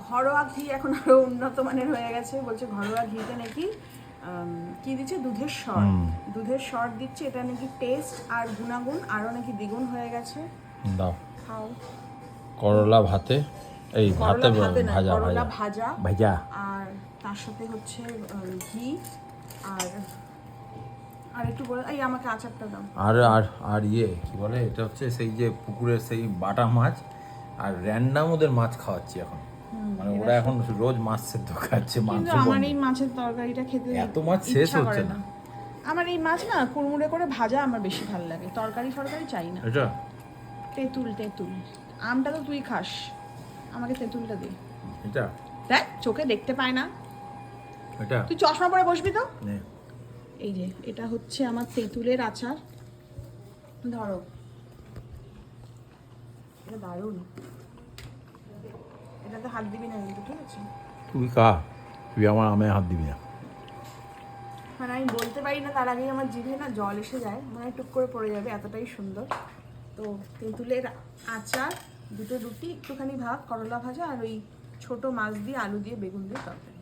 ঘরোয়া ঘি এখন আরো উন্নত মানের হয়ে গেছে, বলছে ঘরোয়া ঘিতে নাকি কি দিচ্ছে, দুধের স্বর দিচ্ছে, এটা নাকি টেস্ট আর গুণাগুণ আরো নাকি দ্বিগুণ হয়ে গেছে। দাও খাও। করলা ভাতে, এই ভাতে ভাজা করলা ভাজা ভাজা ভাজা আর তার সাথে হচ্ছে ঘি আর আর একটু বলে, এই আমাকে আচারটা দাও। আর আর আর ইয়ে কি বলে, এটা হচ্ছে সেই যে পুকুরের সেই বাটা মাছ, আর র্যান্ডাম ওদের মাছ খাওয়াচ্ছি এখন, মানে ওরা এখন রোজ মাছ সেদ্ধ খাচ্ছে, কিন্তু মাংস আমার বন্ধ। এই মাছের তরকারিটা খেতে এত মাছ শেষ ইচ্ছা হচ্ছে করে না। আমার এই মাছ না কুড়মুড়ে করে ভাজা আমার বেশি ভালো লাগে, তরকারি চাই না। এটা তেঁতুল আমটা তো তুই খাস, আমাকে তেঁতুলটা দে। এটা দেখ চোখে দেখতে পায় না, এটা তুই চশমা পরে বসবি তো। নে। এই যে এটা হচ্ছে আমার তেঁতুলের আচার, ধরো এটা দারুণ, এটাতে হাত দিবি না কিন্তু, ঠিক আছে? তুই খা, তুই আমার আমে হাত দিবি না। মানে আমি বলতে পারি না, তার আগেই আমার জিভে না জল এসে যায়, মানে টুক করে পড়ে যাবে, এতটাই সুন্দর। তো তেঁতুলের আচার, দুটো রুটি, একটুখানি ভাত, করলা ভাজা আর ওই ছোট মাছ দিয়ে, আলু দিয়ে, বেগুন দিয়ে তরকারি।